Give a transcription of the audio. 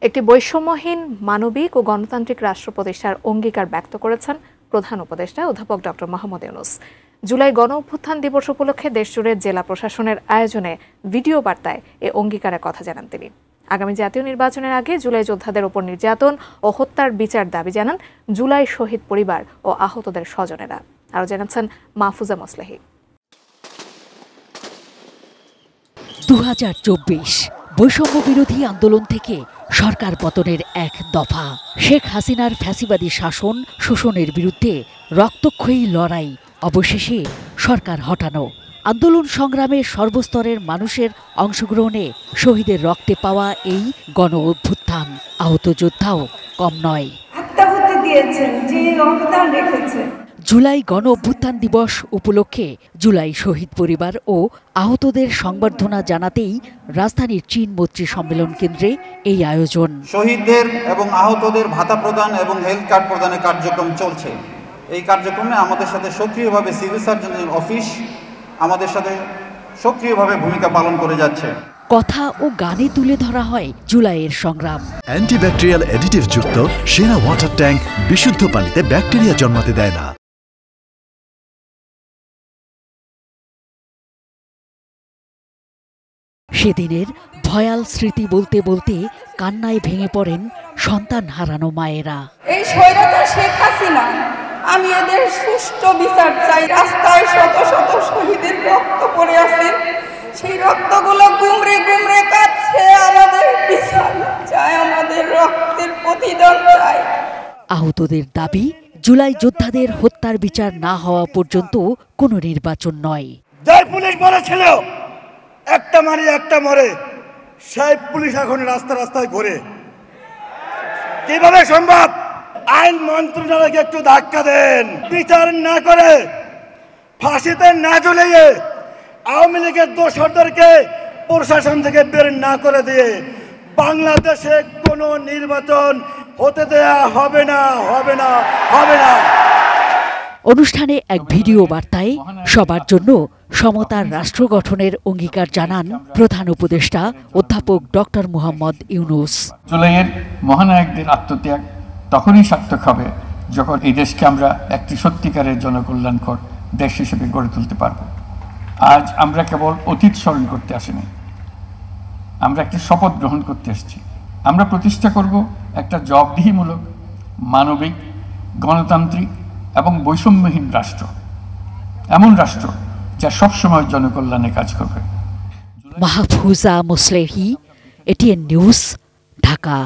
একটি বৈষম্যহীন মানবিক ও গণতান্ত্রিক রাষ্ট্র প্রতিষ্ঠার অঙ্গীকার ব্যক্ত করেছেন প্রধান উপদেষ্টা অধ্যাপক ডক্টর মোহাম্মদ ইউনূস। জুলাই গণ অভ্যুত্থান দিবস উপলক্ষে দেশজুড়ে জেলা প্রশাসনের আয়োজনে ভিডিও বার্তায় এ অঙ্গীকারের কথা জানান তিনি। আগামী জাতীয় নির্বাচনের আগে জুলাই যোদ্ধাদের ওপর নির্যাতন ও হত্যার বিচার দাবি জানান জুলাই শহীদ পরিবার ও আহতদের স্বজনেরা। আরও জানাচ্ছেন মাহফুজা মোসলেহি। 2024 বৈষম্য বিরোধী আন্দোলন থেকে সরকার পতনের এক দফা। শেখ হাসিনার ফ্যাসিবাদী শাসন শোষণের বিরুদ্ধে রক্তক্ষয়ী লড়াই, অবশেষে সরকার হটানো। আন্দোলন সংগ্রামে সর্বস্তরের মানুষের অংশগ্রহণে শহীদের রক্তে পাওয়া এই গণ অভ্যুত্থান। আহত যোদ্ধাও কম নয়। জুলাই গণ অভ্যুত্থান দিবস উপলক্ষে জুলাই শহীদ পরিবার ও আহতদের সংবর্ধনা জানাতেই রাজধানীর চীন মৈত্রী সম্মেলন কেন্দ্রে এই আয়োজন। শহীদদের এবং আহতদের ভাতা প্রদান এবং হেলথ কার্ড প্রদানের কার্যক্রম চলছে। এই কার্যক্রমে আমাদের সাথে সক্রিয়ভাবে সিভিল সার্জনের অফিস আমাদের সাথে সক্রিয়ভাবে ভূমিকা পালন করে যাচ্ছে। কথা ও গানে তুলে ধরা হয় জুলাইয়ের সংগ্রাম। অ্যান্টিব্যাকটেরিয়াল অ্যাডিটিভ যুক্ত সেরা ওয়াটার ট্যাঙ্ক বিশুদ্ধ পানিতে ব্যাকটেরিয়া জন্মাতে দেয় না। সেদিনের ভয়াল স্মৃতি বলতে বলতে কান্নায় ভেঙে পড়েন সন্তান হারানো মায়েরা। এই স্বৈরাচার শেখ হাসিনা, আমি এদের সুষ্ঠু বিচার চাই। রাস্তায় শত শত শহীদের রক্ত পড়ে আছে, সেই রক্তগুলো গুমরে গুমরে কাঁদছে। আমাদের বিচার চাই, আমাদের রক্তের প্রতিদান চাই। আহতদের দাবি, জুলাই যোদ্ধাদের হত্যার বিচার না হওয়া পর্যন্ত কোনো নির্বাচন নয়। জয় পুলিশ বলেছিল একটা মারি একটা মরে, সেই পুলিশ এখন রাস্তায় ঘুরে। কিভাবে সম্ভব? আইন মন্ত্রণালয়কে একটু ধাক্কা দেন। বিচার না করে, ফাঁসিতে না ঝুলিয়ে, আওয়ামী লীগের দোষরদেরকে প্রশাসন থেকে বের না করে দিয়ে বাংলাদেশে কোনো নির্বাচন হতে দেয়া হবে না, হবে না, হবে না। অনুষ্ঠানে এক ভিডিও বার্তায় সবার জন্য সমতার রাষ্ট্র গঠনের অঙ্গীকার জানান প্রধান উপদেষ্টা অধ্যাপক ডক্টর মোহাম্মদ ইউনূস। জুলাইয়ের মহানায়কদের আত্মত্যাগ তখনই সার্থক হবে যখন এই দেশকে আমরা একটি সত্যিকারের জনকল্যাণকর দেশ হিসেবে গড়ে তুলতে পারব। আজ আমরা কেবল অতীত স্মরণ করতে আসিনি, আমরা একটি শপথ গ্রহণ করতে এসেছি। আমরা প্রতিষ্ঠা করব একটা জবাবদিহিমূলক, মানবিক, গণতান্ত্রিক এবং বৈষম্যহীন রাষ্ট্র, এমন রাষ্ট্র যা সবসময় জনকল্যাণে কাজ করবে। Mahfuza Moslehi, ATN news, Dhaka.